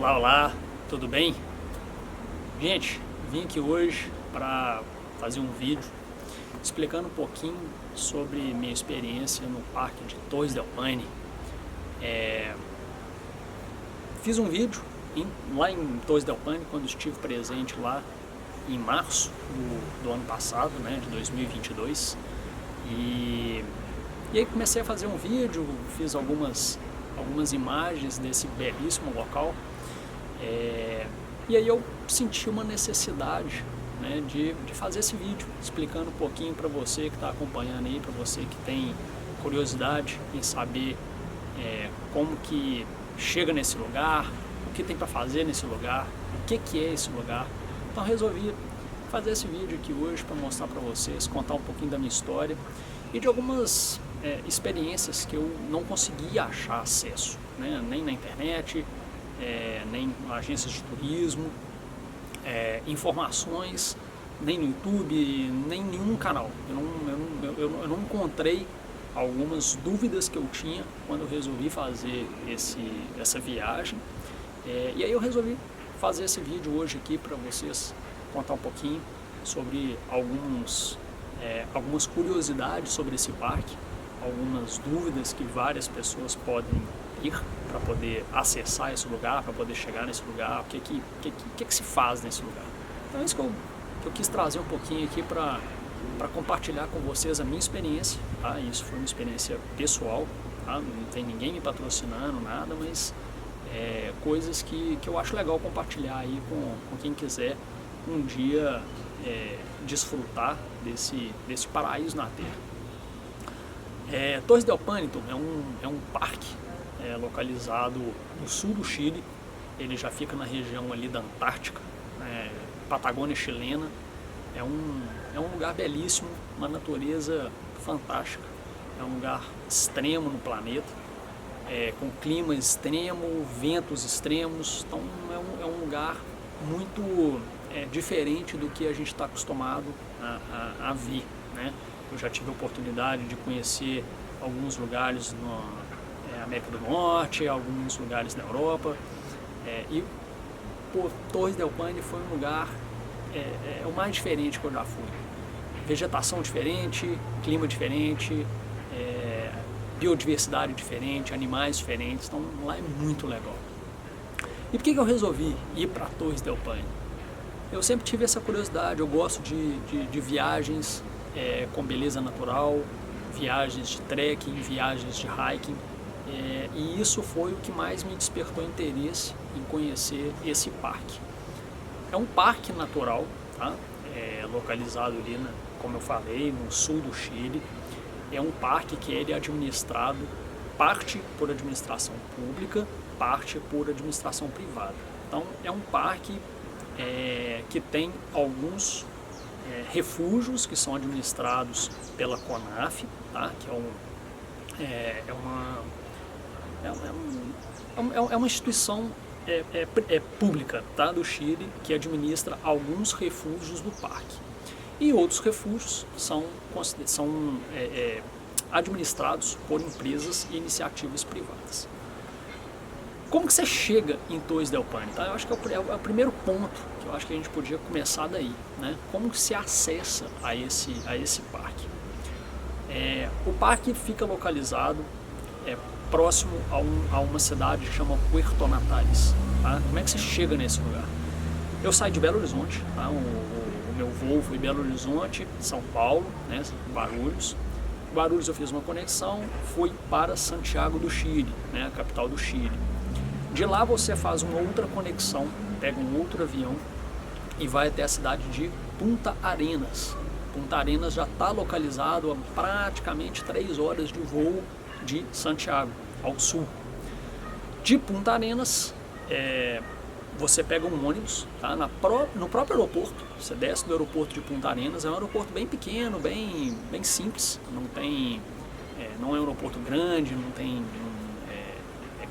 Olá, olá, tudo bem? Gente, vim aqui hoje para fazer um vídeo explicando um pouquinho sobre minha experiência no Parque de Torres del Paine. Fiz um vídeo lá em Torres del Paine quando estive presente lá em março do ano passado, né, de 2022. E aí comecei a fazer um vídeo, fiz algumas imagens desse belíssimo local. E aí eu senti uma necessidade, né, de fazer esse vídeo, explicando um pouquinho para você que está acompanhando aí, para você que tem curiosidade em saber como que chega nesse lugar, o que tem para fazer nesse lugar, o que é esse lugar. Então resolvi fazer esse vídeo aqui hoje para mostrar para vocês, contar um pouquinho da minha história e de algumas experiências que eu não consegui achar acesso, né, nem na internet, nem em agências de turismo, informações, nem no YouTube, nem em nenhum canal. Eu não encontrei algumas dúvidas que eu tinha quando eu resolvi fazer essa viagem. E aí eu resolvi fazer esse vídeo hoje aqui para vocês, contar um pouquinho sobre algumas curiosidades sobre esse parque, algumas dúvidas que várias pessoas podem ir para poder acessar esse lugar, para poder chegar nesse lugar, o que se faz nesse lugar. Então é isso que eu quis trazer um pouquinho aqui para compartilhar com vocês a minha experiência, tá? Isso foi uma experiência pessoal, tá? Não tem ninguém me patrocinando, nada, mas coisas que eu acho legal compartilhar aí com quem quiser um dia desfrutar desse paraíso na Terra. Torres del Paine é um parque localizado no sul do Chile. Ele já fica na região ali da Antártica, Patagônia chilena. É um lugar belíssimo, uma natureza fantástica. É um lugar extremo no planeta, com clima extremo, ventos extremos. Então é um lugar muito diferente do que a gente está acostumado a ver, né? Eu já tive a oportunidade de conhecer alguns lugares na América do Norte, alguns lugares na Europa, e Torres del Paine foi um lugar o mais diferente que eu já fui. Vegetação diferente, clima diferente, biodiversidade diferente, animais diferentes, então lá é muito legal. E por que eu resolvi ir para Torres del Paine? Eu sempre tive essa curiosidade, eu gosto de viagens com beleza natural, viagens de trekking, viagens de hiking, e isso foi o que mais me despertou interesse em conhecer esse parque. É um parque natural, tá? Localizado ali, como eu falei, no sul do Chile. É um parque que ele é administrado parte por administração pública, parte por administração privada. Então é um parque que tem alguns refúgios que são administrados pela CONAF, tá? Que é uma instituição pública, tá? Do Chile, que administra alguns refúgios do parque. E outros refúgios são administrados por empresas e iniciativas privadas. Como que você chega em Torres del Paine? Tá? Eu acho que é o primeiro ponto que eu acho que a gente podia começar daí, né? Como que se acessa a esse parque? O parque fica localizado próximo a uma cidade que chama Puerto Natales. Tá? Como é que você chega nesse lugar? Eu saí de Belo Horizonte, tá? O meu voo foi Belo Horizonte, São Paulo, né? Guarulhos. Guarulhos eu fiz uma conexão, fui para Santiago do Chile, né? A capital do Chile. De lá você faz uma outra conexão, pega um outro avião e vai até a cidade de Punta Arenas. Punta Arenas já está localizado a praticamente 3 horas de voo de Santiago, ao sul. De Punta Arenas, você pega um ônibus, tá? No próprio aeroporto. Você desce do aeroporto de Punta Arenas, é um aeroporto bem pequeno, bem simples, não é um aeroporto grande, não tem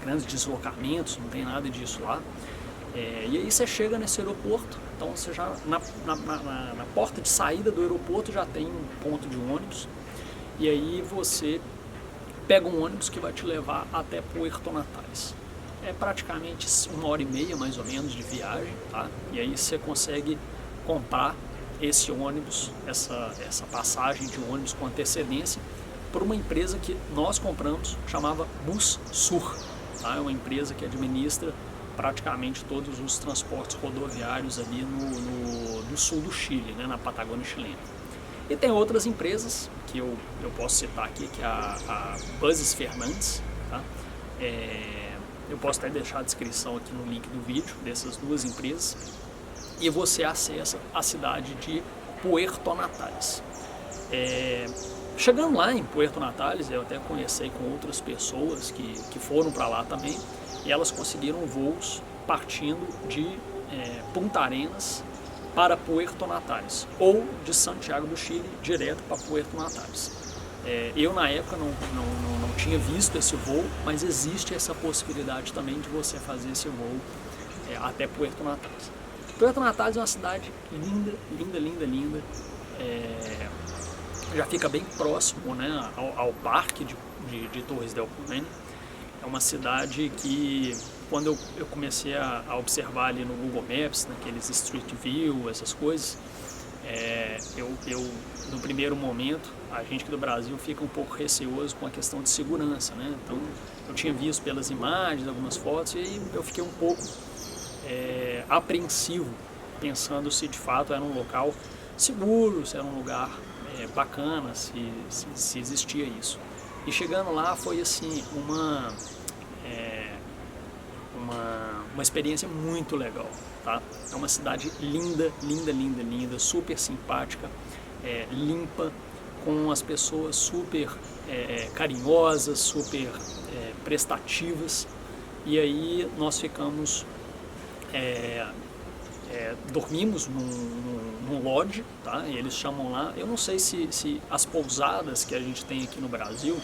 grandes deslocamentos, não tem nada disso lá. E aí você chega nesse aeroporto, então você já na porta de saída do aeroporto já tem um ponto de ônibus, e aí você pega um ônibus que vai te levar até Puerto Natales. é praticamente 1h30 mais ou menos de viagem, tá? E aí você consegue comprar esse ônibus, essa passagem de ônibus com antecedência por uma empresa que nós compramos, chamava Bussur, tá? É uma empresa que administra praticamente todos os transportes rodoviários ali no sul do Chile, né, na Patagônia chilena. E tem outras empresas que eu posso citar aqui, que é a Buses Fernandes, tá? Eu posso até deixar a descrição aqui no link do vídeo dessas duas empresas, e você acessa a cidade de Puerto Natales. Chegando lá em Puerto Natales, eu até conversei com outras pessoas que foram para lá também, e elas conseguiram voos partindo de Punta Arenas para Puerto Natales, ou de Santiago do Chile direto para Puerto Natales. Eu na época não tinha visto esse voo, mas existe essa possibilidade também de você fazer esse voo até Puerto Natales. Puerto Natales é uma cidade linda, linda, linda, linda. Já fica bem próximo, né, ao parque de Torres del Paine. É uma cidade que, quando eu comecei a observar ali no Google Maps, naqueles Street View, essas coisas, no primeiro momento, a gente aqui do Brasil fica um pouco receoso com a questão de segurança, né? Então, eu tinha visto pelas imagens, algumas fotos, e aí eu fiquei um pouco apreensivo, pensando se de fato era um local seguro, se era um lugar bacana, se existia isso. E chegando lá foi assim uma experiência muito legal, tá? É uma cidade linda, linda, linda, linda, super simpática, limpa, com as pessoas super carinhosas, super prestativas. E aí nós ficamos, dormimos num lodge, tá? E eles chamam lá, eu não sei se as pousadas que a gente tem aqui no Brasil,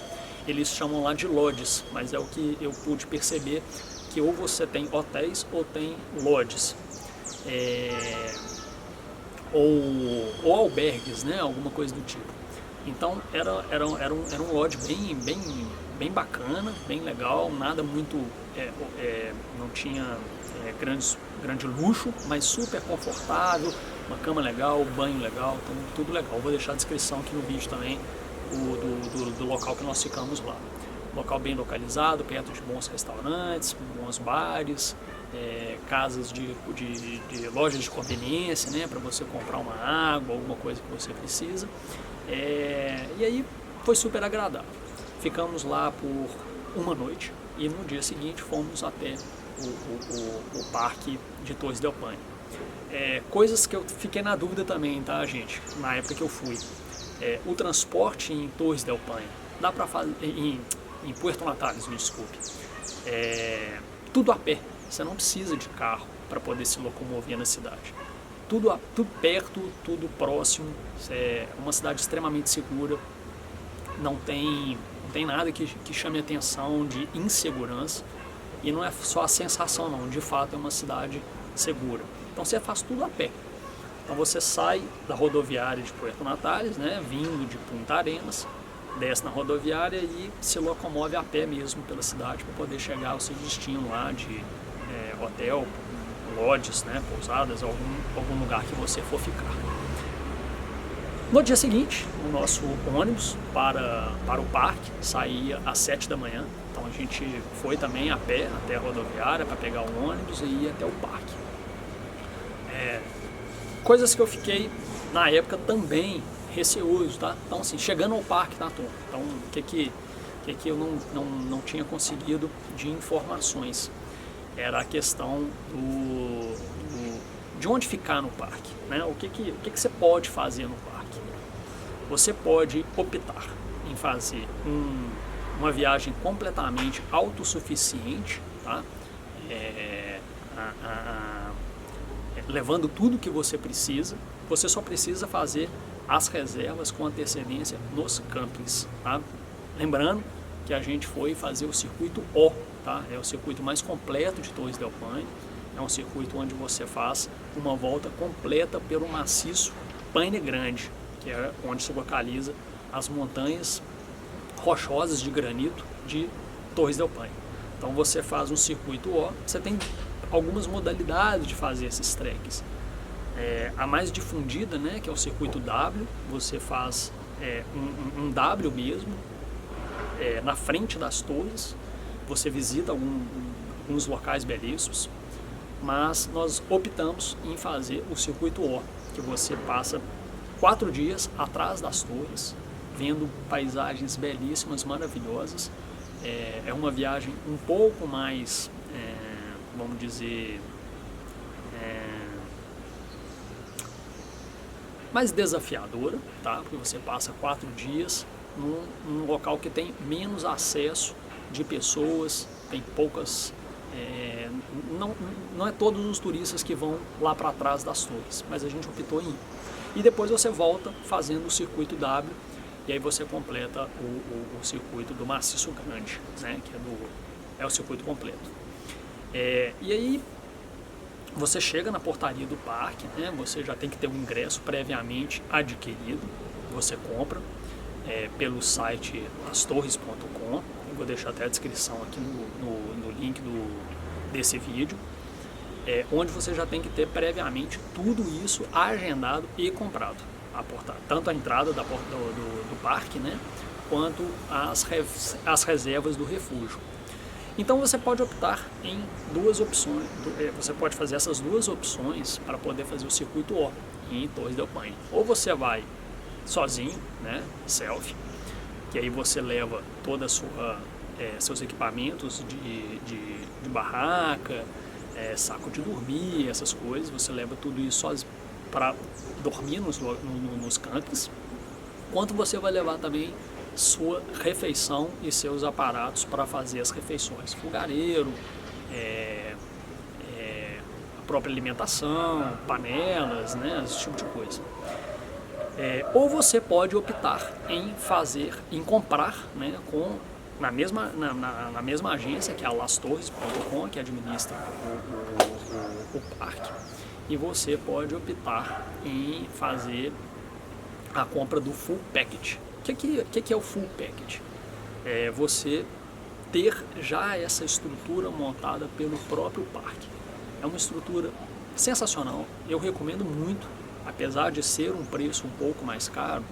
eles chamam lá de lodges, mas é o que eu pude perceber, que ou você tem hotéis ou tem lodges, ou albergues, né? Alguma coisa do tipo. Então era um lodge bem bacana, bem legal, nada muito, não tinha grande luxo, mas super confortável, uma cama legal, banho legal, então tudo legal. Vou deixar a descrição aqui no vídeo também do local que nós ficamos lá. Local bem localizado, perto de bons restaurantes, bons bares, casas de lojas de conveniência, né, para você comprar uma água, alguma coisa que você precisa. E aí foi super agradável. Ficamos lá por uma noite e no dia seguinte fomos até o parque de Torres del Paine. Coisas que eu fiquei na dúvida também, tá, gente, na época que eu fui. O transporte em Torres del Paine, dá para fazer em Puerto Natales, me desculpe, tudo a pé. Você não precisa de carro para poder se locomover na cidade. Tudo perto, tudo próximo. É uma cidade extremamente segura. Não tem nada que chame atenção de insegurança. E não é só a sensação, não. De fato, é uma cidade segura. Então você faz tudo a pé. Então você sai da rodoviária de Puerto Natales, né, vindo de Punta Arenas, desce na rodoviária e se locomove a pé mesmo pela cidade para poder chegar ao seu destino lá de hotel, lodges, né, pousadas, algum lugar que você for ficar. No dia seguinte, o nosso ônibus para o parque saía às 7 da manhã, então a gente foi também a pé até a rodoviária para pegar o ônibus e ir até o parque. Coisas que eu fiquei na época também receoso, tá? Então assim, chegando ao parque, tá, turma? Então o que eu não tinha conseguido de informações era a questão de onde ficar no parque, né? O que você pode fazer no parque? Você pode optar em fazer uma viagem completamente autossuficiente, tá? Levando tudo que você precisa. Você só precisa fazer as reservas com antecedência nos campings, tá? Lembrando que a gente foi fazer o circuito O, tá? É o circuito mais completo de Torres del Paine. É um circuito onde você faz uma volta completa pelo maciço Paine Grande, que é onde se localiza as montanhas rochosas de granito de Torres del Paine. Então você faz um circuito O, você tem algumas modalidades de fazer esses treks. A mais difundida, né, que é o circuito W, você faz um W mesmo, na frente das torres, você visita alguns locais belíssimos, mas nós optamos em fazer o circuito O, que você passa 4 dias atrás das torres, vendo paisagens belíssimas, maravilhosas. É uma viagem um pouco mais, vamos dizer, mais desafiadora, tá? Porque você passa 4 dias num local que tem menos acesso de pessoas, tem poucas... não é todos os turistas que vão lá para trás das torres, mas a gente optou em ir. E depois você volta fazendo o circuito W, e aí você completa o circuito do Maciço Grande, né, que é o circuito completo. E aí você chega na portaria do parque, né, você já tem que ter um ingresso previamente adquirido, você compra pelo site astorres.com, eu vou deixar até a descrição aqui no link desse vídeo, onde você já tem que ter previamente tudo isso agendado e comprado. Tanto a entrada do parque, né, quanto as reservas do refúgio. Então você pode optar em 2 opções, você pode fazer essas 2 opções para poder fazer o circuito O em Torres del Paine. Ou você vai sozinho, né, selfie, que aí você leva toda seus equipamentos de barraca, saco de dormir, essas coisas, você leva tudo isso sozinho para dormir nos campings, quanto você vai levar também sua refeição e seus aparatos para fazer as refeições, fogareiro, a própria alimentação, panelas, né, esse tipo de coisa. Ou você pode optar em comprar, né, na mesma agência, que é a lastorres.com, que administra o parque, e você pode optar em fazer a compra do full package. O que é o full package? É você ter já essa estrutura montada pelo próprio parque. É uma estrutura sensacional, eu recomendo muito, apesar de ser um preço um pouco mais caro.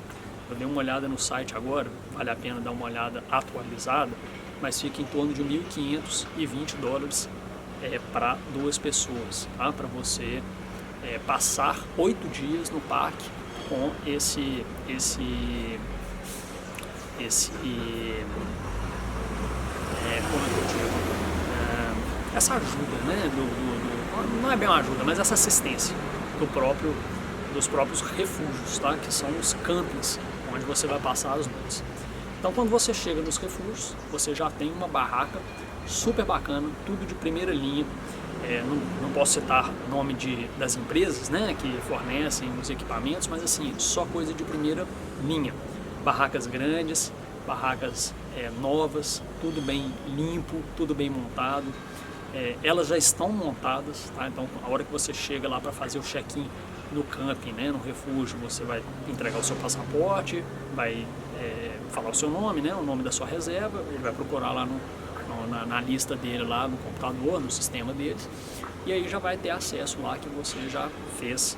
Eu dei uma olhada no site agora, vale a pena dar uma olhada atualizada, mas fica em torno de $1.520 para 2 pessoas, tá? Para você passar 8 dias no parque com como eu digo, essa ajuda, né, não é bem uma ajuda, mas essa assistência dos próprios refúgios, tá? Que são os campings onde você vai passar as noites. Então, quando você chega nos refúgios, você já tem uma barraca super bacana, tudo de primeira linha. Não posso citar o nome das empresas, né, que fornecem os equipamentos, mas assim, só coisa de primeira linha. Barracas grandes, barracas novas, tudo bem limpo, tudo bem montado. Elas já estão montadas, tá? Então a hora que você chega lá para fazer o check-in no camping, né, no refúgio, você vai entregar o seu passaporte, vai falar o seu nome, né, o nome da sua reserva, ele vai procurar lá na lista dele, lá no computador, no sistema deles, e aí já vai ter acesso lá que você já fez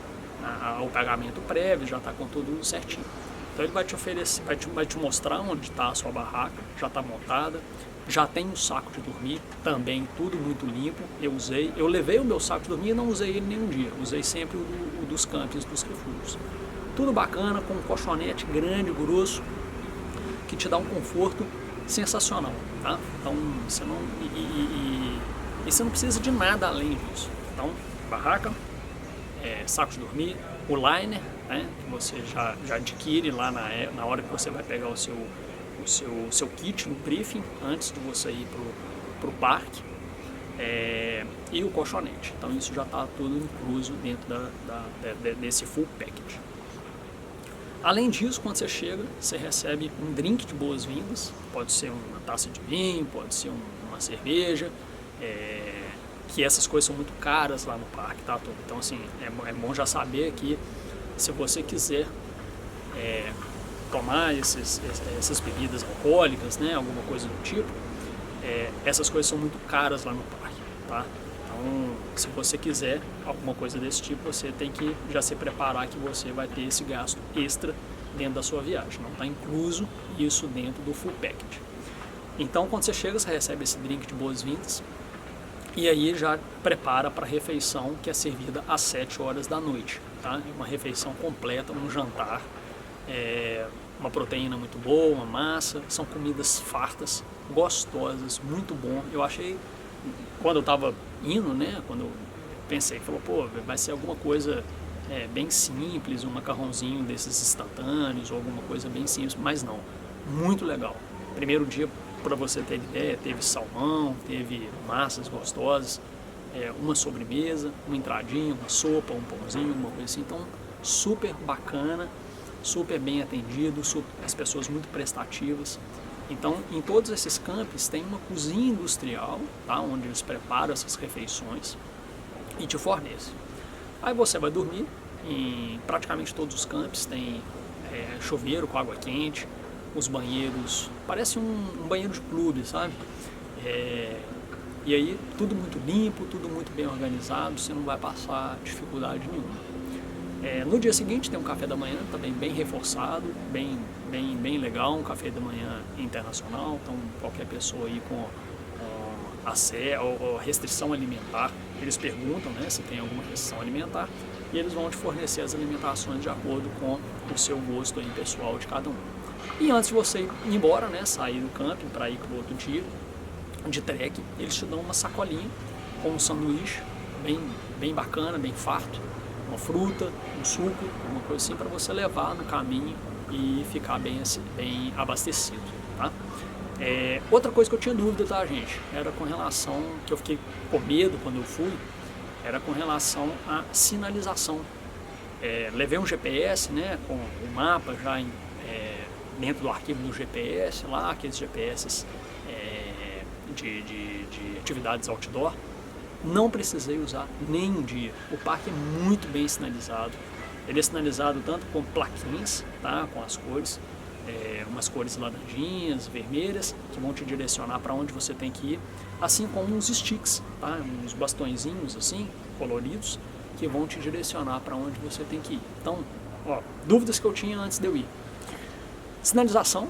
o pagamento prévio, já está com tudo certinho. Então ele vai te oferecer, vai te mostrar onde está a sua barraca, já está montada, já tem um saco de dormir, também tudo muito limpo. Eu levei o meu saco de dormir e não usei ele nenhum dia, usei sempre o dos campings, dos refúgios. Tudo bacana, com um colchonete grande, grosso, que te dá um conforto sensacional, tá? Então você não precisa de nada além disso. Então, barraca, saco de dormir, o liner, né, que você já adquire lá na hora que você vai pegar o seu kit no briefing, antes de você ir pro parque, e o colchonete. Então isso já está tudo incluso dentro desse full package. Além disso, quando você chega, você recebe um drink de boas-vindas, pode ser uma taça de vinho, pode ser uma cerveja, que essas coisas são muito caras lá no parque, tá? Então assim, é bom já saber que se você quiser tomar essas bebidas alcoólicas, né, alguma coisa do tipo, essas coisas são muito caras lá no parque, tá? Então, se você quiser alguma coisa desse tipo, você tem que já se preparar que você vai ter esse gasto extra dentro da sua viagem. Não está incluso isso dentro do full package. Então, quando você chega, você recebe esse drink de boas-vindas e aí já prepara para a refeição que é servida às 7 horas da noite, tá? Uma refeição completa, um jantar, uma proteína muito boa, uma massa, são comidas fartas, gostosas, muito bom. Eu achei, quando eu estava indo, né, quando eu pensei, falou, pô, vai ser alguma coisa bem simples, um macarrãozinho desses instantâneos ou alguma coisa bem simples, mas não, muito legal. Primeiro dia, para você ter ideia, teve salmão, teve massas gostosas, uma sobremesa, uma entradinha, uma sopa, um pãozinho, uma coisa assim. Então, super bacana, super bem atendido, as pessoas muito prestativas. Então, em todos esses campos tem uma cozinha industrial, tá, onde eles preparam essas refeições e te fornecem. Aí você vai dormir, em praticamente todos os campos tem chuveiro com água quente, os banheiros, parece um banheiro de clube, sabe? E aí tudo muito limpo, tudo muito bem organizado, você não vai passar dificuldade nenhuma. No dia seguinte tem um café da manhã também bem reforçado, bem legal, um café da manhã internacional, então qualquer pessoa aí com ou restrição alimentar, eles perguntam, né, se tem alguma restrição alimentar e eles vão te fornecer as alimentações de acordo com o seu gosto aí pessoal de cada um. E antes de você ir embora, né, sair do camping para ir para o outro dia de trek, eles te dão uma sacolinha com um sanduíche bem bacana, bem farto, uma fruta, um suco, alguma coisa assim para você levar no caminho e ficar bem abastecido, tá? Outra coisa que eu tinha dúvida, tá, gente, era com relação, que eu fiquei com medo quando eu fui, era com relação à sinalização. Levei um GPS, né, com o mapa já dentro do arquivo do GPS, lá, aqueles GPS de atividades outdoor. Não precisei usar nem um dia. O parque é muito bem sinalizado. Ele é sinalizado tanto com plaquinhas, tá, com as cores, umas cores laranjinhas, vermelhas, que vão te direcionar para onde você tem que ir, assim como uns sticks, tá, uns bastõezinhos assim, coloridos, que vão te direcionar para onde você tem que ir. Então, dúvidas que eu tinha antes de eu ir. Sinalização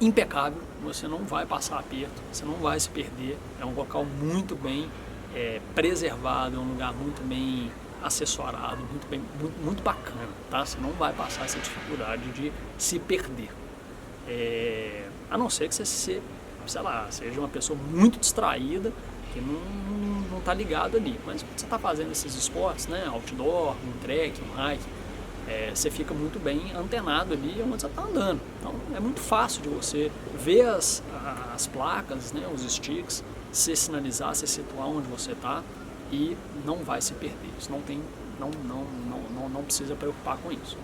impecável, você não vai passar aperto, você não vai se perder, é um local muito bem preservado, é um lugar muito bem assessorado, muito bacana, tá? Você não vai passar essa dificuldade de se perder, a não ser que você seja uma pessoa muito distraída, que não está ligado ali, mas quando você está fazendo esses esportes, né, outdoor, um trek, um hike, você fica muito bem antenado ali onde você está andando. Então é muito fácil de você ver as placas, né, os sticks, se sinalizar, se situar onde você está e não vai se perder. Isso não precisa preocupar com isso.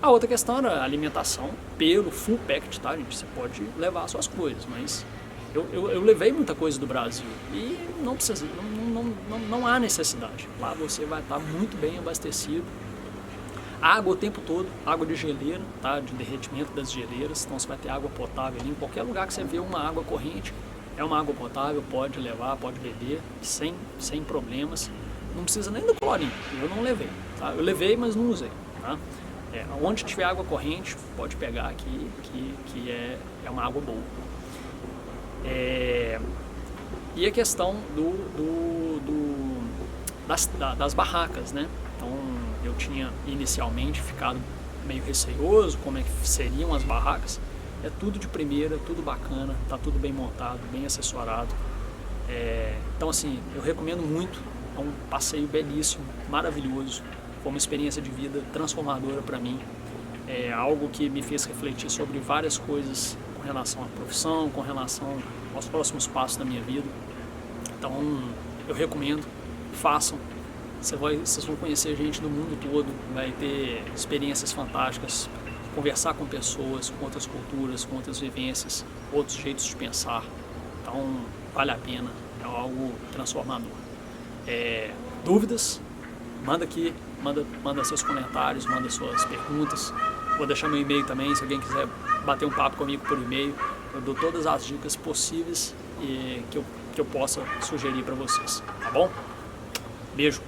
A outra questão era a alimentação pelo full package, tá, gente? Você pode levar as suas coisas, mas eu levei muita coisa do Brasil e não há necessidade. Lá você vai estar muito bem abastecido. Água o tempo todo, água de geleira, tá? De derretimento das geleiras, então você vai ter água potável ali. Em qualquer lugar que você vê uma água corrente, é uma água potável, pode levar, pode beber, sem problemas. Não precisa nem do clorinho, eu não levei, tá? Eu levei, mas não usei, tá? Onde tiver água corrente, pode pegar aqui, que é uma água boa. E a questão das barracas, né? Então, eu tinha inicialmente ficado meio receoso, como é que seriam as barracas. É tudo de primeira, tudo bacana, tá tudo bem montado, bem assessorado. Então, assim, eu recomendo muito, é um passeio belíssimo, maravilhoso, foi uma experiência de vida transformadora para mim. É algo que me fez refletir sobre várias coisas com relação à profissão, com relação aos próximos passos da minha vida. Então, eu recomendo, façam. Vocês vão conhecer gente do mundo todo, vai ter experiências fantásticas, conversar com pessoas, com outras culturas, com outras vivências, outros jeitos de pensar. Então, vale a pena, é algo transformador. Dúvidas? Manda aqui, manda seus comentários, manda suas perguntas. Vou deixar meu e-mail também, se alguém quiser bater um papo comigo por e-mail, eu dou todas as dicas possíveis que eu possa sugerir para vocês, tá bom? Beijo!